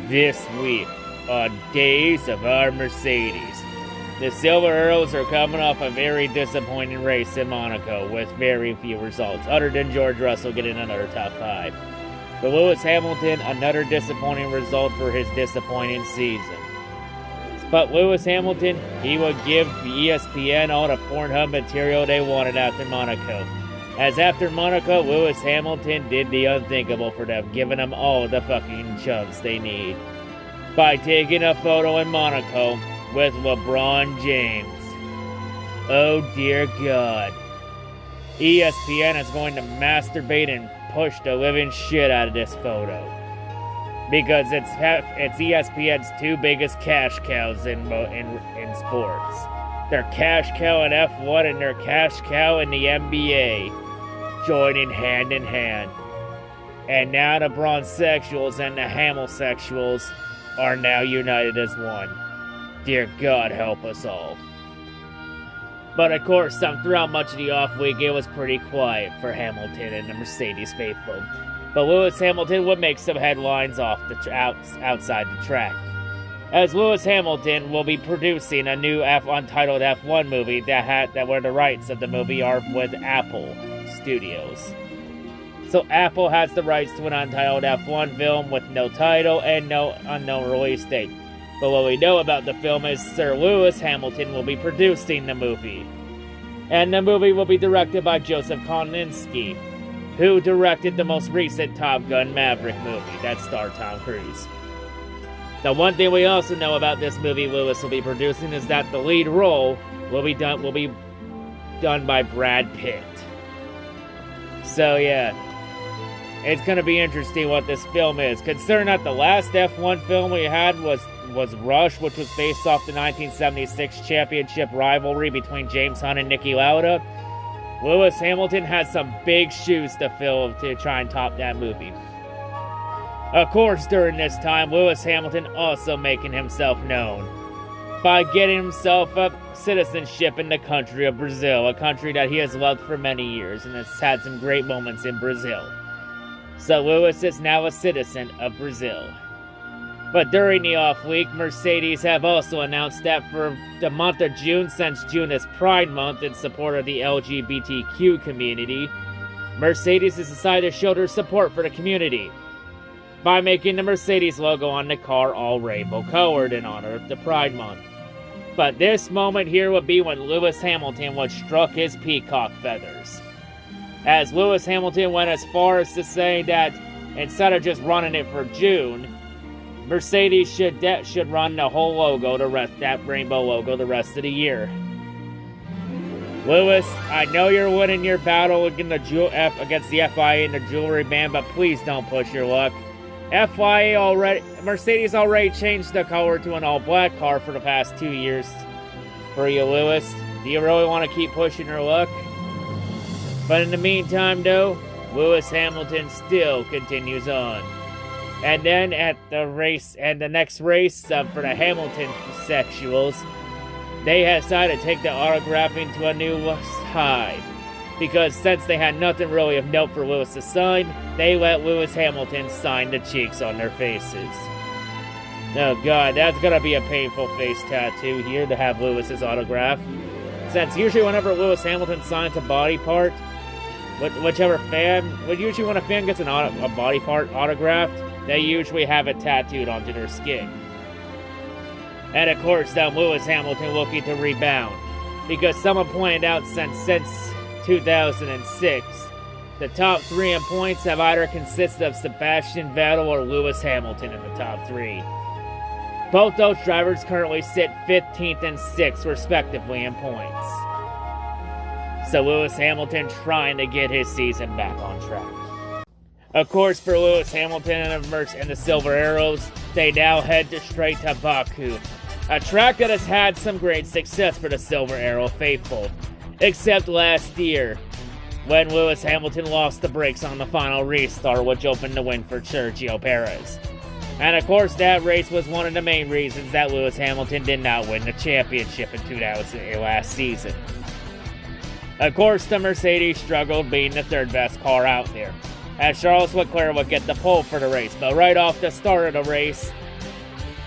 this week on Days of Our Mercedes. The Silver Arrows are coming off a very disappointing race in Monaco with very few results, other than George Russell getting another top 5. For Lewis Hamilton, another disappointing result for his disappointing season. But Lewis Hamilton, he would give ESPN all the Pornhub material they wanted after Monaco. As after Monaco, Lewis Hamilton did the unthinkable for them, giving them all the fucking chunks they need. By taking a photo in Monaco with LeBron James. Oh dear God. ESPN is going to masturbate and push the living shit out of this photo. Because it's ESPN's two biggest cash cows in sports. Their cash cow in F1 and their cash cow in the NBA. Joining hand in hand. And now the Bronsexuals and the Hamilsexuals are now united as one. Dear God, help us all. But of course, throughout much of the off week, it was pretty quiet for Hamilton and the Mercedes faithful. But Lewis Hamilton would make some headlines outside the track. As Lewis Hamilton will be producing a new untitled F1 movie where the rights of the movie are with Apple Studios. So Apple has the rights to an untitled F1 film with no title and no unknown release date. But what we know about the film is Sir Lewis Hamilton will be producing the movie. And the movie will be directed by Joseph Kosinski, who directed the most recent Top Gun Maverick movie that starred Tom Cruise. The one thing we also know about this movie Lewis will be producing is that the lead role will be done by Brad Pitt. So yeah, it's going to be interesting what this film is. Considering that the last F1 film we had was Rush, which was based off the 1976 championship rivalry between James Hunt and Niki Lauda, Lewis Hamilton has some big shoes to fill to try and top that movie. Of course, during this time, Lewis Hamilton also making himself known by getting himself a citizenship in the country of Brazil, a country that he has loved for many years and has had some great moments in Brazil. So Lewis is now a citizen of Brazil. But during the off week, Mercedes have also announced that for the month of June, since June is Pride Month in support of the LGBTQ community, Mercedes has decided to show their support for the community by making the Mercedes logo on the car all rainbow colored in honor of the Pride Month. But this moment here would be when Lewis Hamilton would struck his peacock feathers. As Lewis Hamilton went as far as to say that instead of just running it for June, Mercedes should run the whole logo, that rainbow logo, the rest of the year. Lewis, I know you're winning your battle against the FIA and the jewelry ban, but please don't push your luck. Mercedes already changed the color to an all-black car for the past 2 years. For you, Lewis, do you really want to keep pushing your luck? But in the meantime, though, Lewis Hamilton still continues on. And then at the next race for the Hamilton sexuals, they decided to take the autographing to a new high. Because since they had nothing really of note for Lewis to sign, they let Lewis Hamilton sign the cheeks on their faces. Oh God, that's gonna be a painful face tattoo here to have Lewis's autograph. Since usually whenever Lewis Hamilton signs a body part, usually when a fan gets a body part autographed, they usually have it tattooed onto their skin. And of course, then Lewis Hamilton looking to rebound. Because someone pointed out since 2006, the top 3 in points have either consisted of Sebastian Vettel or Lewis Hamilton in the top 3. Both those drivers currently sit 15th and 6th respectively in points. So Lewis Hamilton trying to get his season back on track. Of course, for Lewis Hamilton and the Silver Arrows, they now head straight to Baku, a track that has had some great success for the Silver Arrow faithful. Except last year, when Lewis Hamilton lost the brakes on the final restart, which opened the win for Sergio Perez. And of course, that race was one of the main reasons that Lewis Hamilton did not win the championship in last season. Of course, the Mercedes struggled being the third best car out there, as Charles Leclerc would get the pole for the race, but right off the start of the race,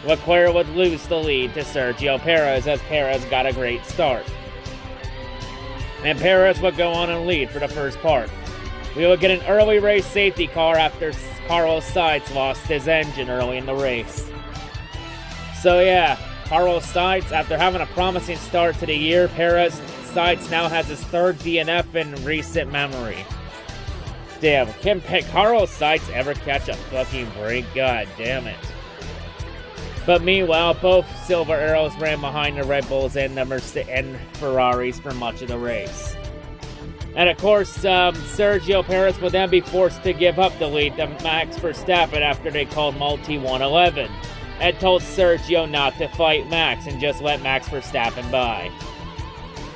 Leclerc would lose the lead to Sergio Perez as Perez got a great start. And Perez would go on and lead for the first part. We would get an early race safety car after Carlos Sainz lost his engine early in the race. So yeah, Carlos Sainz, after having a promising start to the year, Sainz now has his third DNF in recent memory. Damn, can Carlos Sainz ever catch a fucking break? God damn it. But meanwhile, both Silver Arrows ran behind the Red Bulls and the Ferraris for much of the race. And of course, Sergio Perez would then be forced to give up the lead to Max Verstappen after they called Multi 111 and told Sergio not to fight Max and just let Max Verstappen by.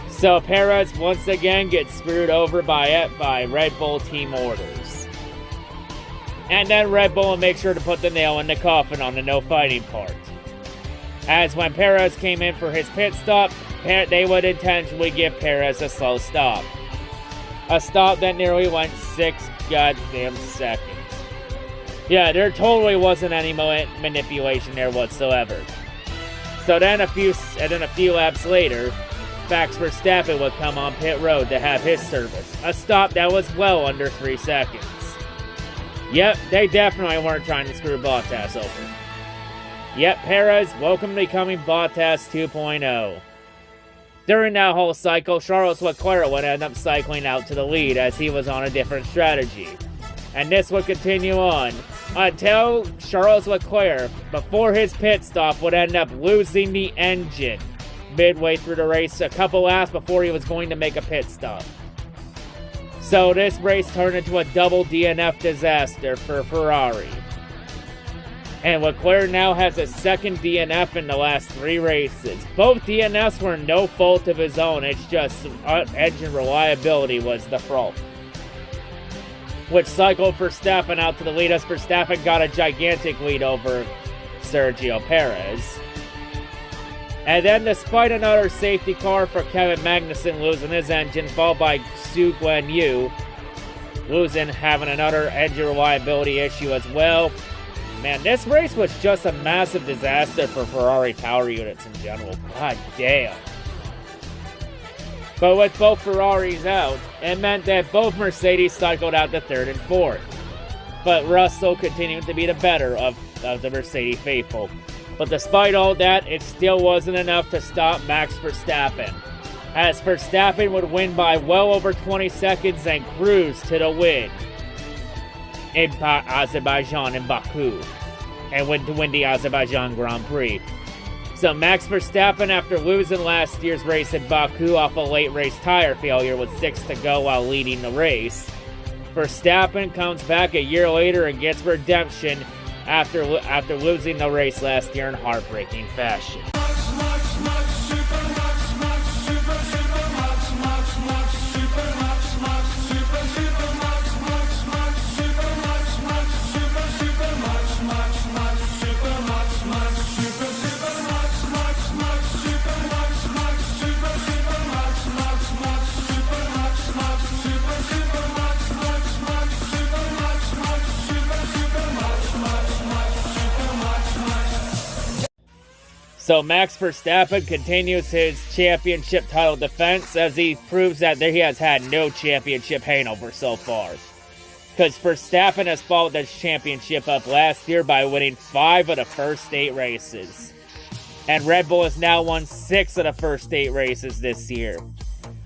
So Perez once again gets screwed over by Red Bull team orders. And then Red Bull will make sure to put the nail in the coffin on the no fighting part. As when Perez came in for his pit stop, they would intentionally give Perez a slow stop. A stop that nearly went 6 goddamn seconds. Yeah, there totally wasn't any manipulation there whatsoever. So then a few laps later, Max Verstappen would come on pit road to have his service. A stop that was well under 3 seconds. Yep, they definitely weren't trying to screw Bottas over. Yep, Perez, welcome to becoming Bottas 2.0. During that whole cycle, Charles Leclerc would end up cycling out to the lead as he was on a different strategy. And this would continue on until Charles Leclerc, before his pit stop, would end up losing the engine midway through the race, a couple laps before he was going to make a pit stop. So this race turned into a double DNF disaster for Ferrari. And Leclerc now has a second DNF in the last 3 races. Both DNFs were no fault of his own, it's just engine reliability was the fault. Which cycled Verstappen out to the lead as Verstappen got a gigantic lead over Sergio Perez. And then despite another safety car for Kevin Magnussen losing his engine, followed by Su Guanyu having another engine reliability issue as well. Man, this race was just a massive disaster for Ferrari power units in general. God damn. But with both Ferraris out, it meant that both Mercedes cycled out to 3rd and 4th. But Russell continued to be the better of the Mercedes faithful. But despite all that, it still wasn't enough to stop Max Verstappen, as Verstappen would win by well over 20 seconds and cruise to the win in Azerbaijan and Baku, and went to win the Azerbaijan Grand Prix. So Max Verstappen, after losing last year's race in Baku off a late race tire failure with 6 to go while leading the race, Verstappen comes back a year later and gets redemption after losing the race last year in heartbreaking fashion. So Max Verstappen continues his championship title defense as he proves that he has had no championship hangover so far. Because Verstappen has followed this championship up last year by winning 5 of the first 8 races. And Red Bull has now won 6 of the first 8 races this year.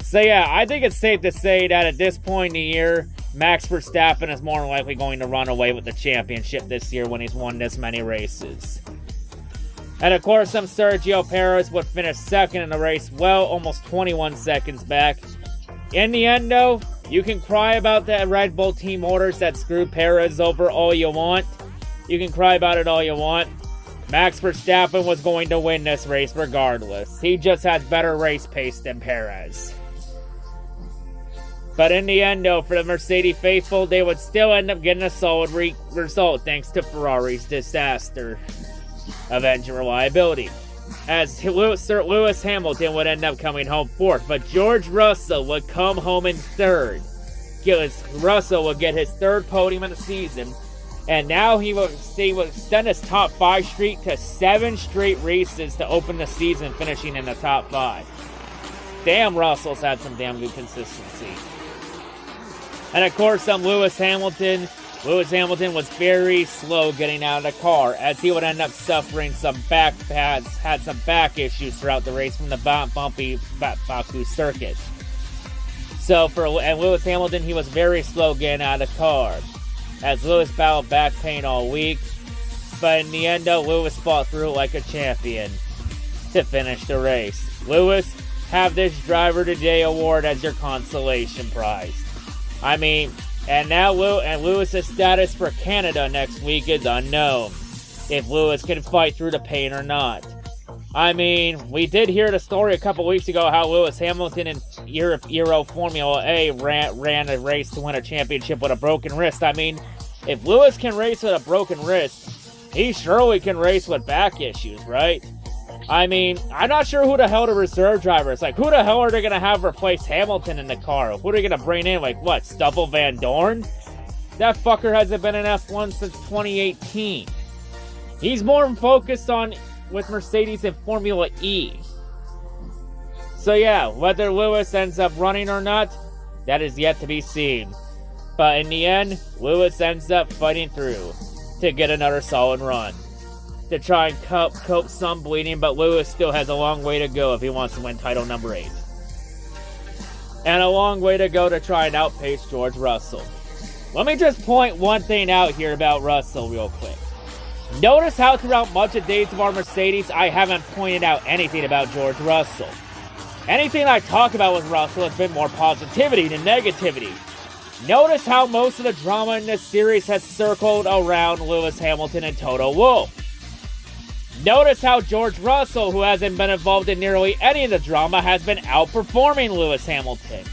So yeah, I think it's safe to say that at this point in the year, Max Verstappen is more likely going to run away with the championship this year when he's won this many races. And of course, Sergio Perez would finish second in the race, well, almost 21 seconds back. In the end, though, you can cry about the Red Bull team orders that screw Perez over all you want. You can cry about it all you want. Max Verstappen was going to win this race regardless. He just has better race pace than Perez. But in the end, though, for the Mercedes faithful, they would still end up getting a solid result thanks to Ferrari's disaster of engine reliability, as Sir Lewis Hamilton would end up coming home 4th, but George Russell would come home in 3rd. Russell would get his 3rd podium of the season, And now he will extend his top 5 streak to 7 straight races to open the season, finishing in the top 5. Damn, Russell's had some damn good consistency. And of course, Lewis Hamilton. Lewis Hamilton was very slow getting out of the car, as he would end up suffering some back issues throughout the race from the bumpy Baku circuit. So and Lewis Hamilton, he was very slow getting out of the car, as Lewis battled back pain all week. But in the end, though, Lewis fought through like a champion to finish the race. Lewis, have this Driver Today award as your consolation prize. I mean, and now Lewis's status for Canada next week is unknown, if Lewis can fight through the pain or not. I mean, we did hear the story a couple weeks ago how Lewis Hamilton in Euro Formula A ran a race to win a championship with a broken wrist. I mean, if Lewis can race with a broken wrist, he surely can race with back issues, right? I mean, I'm not sure who the hell the reserve driver is. Like, who the hell are they going to have replace Hamilton in the car? Who are they going to bring in? Like, what, Stoffel Van Dorn? That fucker hasn't been in F1 since 2018. He's more focused on with Mercedes in Formula E. So yeah, whether Lewis ends up running or not, that is yet to be seen. But in the end, Lewis ends up fighting through to get another solid run, to try and cope some bleeding, but Lewis still has a long way to go if he wants to win title number 8. And a long way to go to try and outpace George Russell. Let me just point one thing out here about Russell real quick. Notice how throughout much of Days of Our Mercedes, I haven't pointed out anything about George Russell. Anything I talk about with Russell has been more positivity than negativity. Notice how most of the drama in this series has circled around Lewis Hamilton and Toto Wolff. Notice how George Russell, who hasn't been involved in nearly any of the drama, has been outperforming Lewis Hamilton.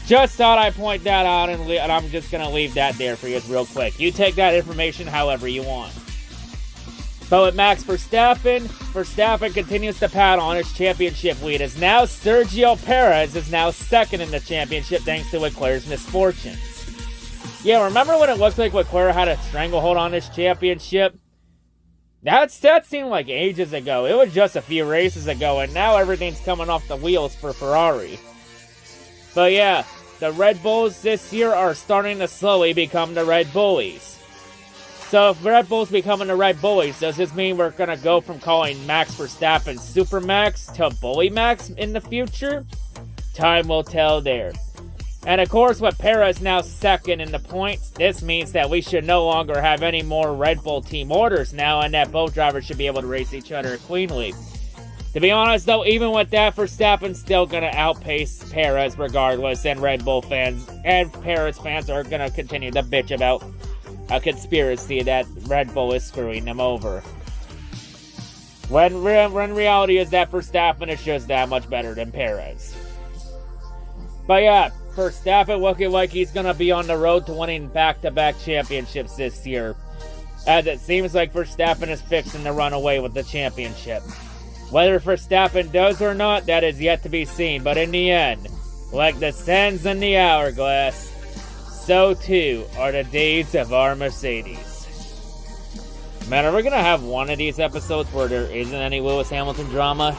Just thought I'd point that out, and I'm just going to leave that there for you real quick. You take that information however you want. But with Max Verstappen continues to pad on his championship lead, as now Sergio Perez is now second in the championship thanks to Leclerc's misfortunes. Yeah, remember when it looked like Leclerc had a stranglehold on his championship? That seemed like ages ago. It was just a few races ago, and now everything's coming off the wheels for Ferrari. But yeah, the Red Bulls this year are starting to slowly become the Red Bullies. So if Red Bull's becoming the Red Bullies, does this mean we're going to go from calling Max Verstappen Super Max to Bully Max in the future? Time will tell there. And of course, with Perez now second in the points, this means that we should no longer have any more Red Bull team orders now, and that both drivers should be able to race each other cleanly. To be honest, though, even with that, Verstappen's still going to outpace Perez regardless, and Red Bull fans and Perez fans are going to continue to bitch about a conspiracy that Red Bull is screwing them over. When reality is that Verstappen is just that much better than Perez. But yeah, Verstappen looking like he's going to be on the road to winning back-to-back championships this year, as it seems like Verstappen is fixing to run away with the championship. Whether Verstappen does or not, that is yet to be seen, but in the end, like the sands in the hourglass, so too are the days of our Mercedes. Man, are we going to have one of these episodes where there isn't any Lewis Hamilton drama?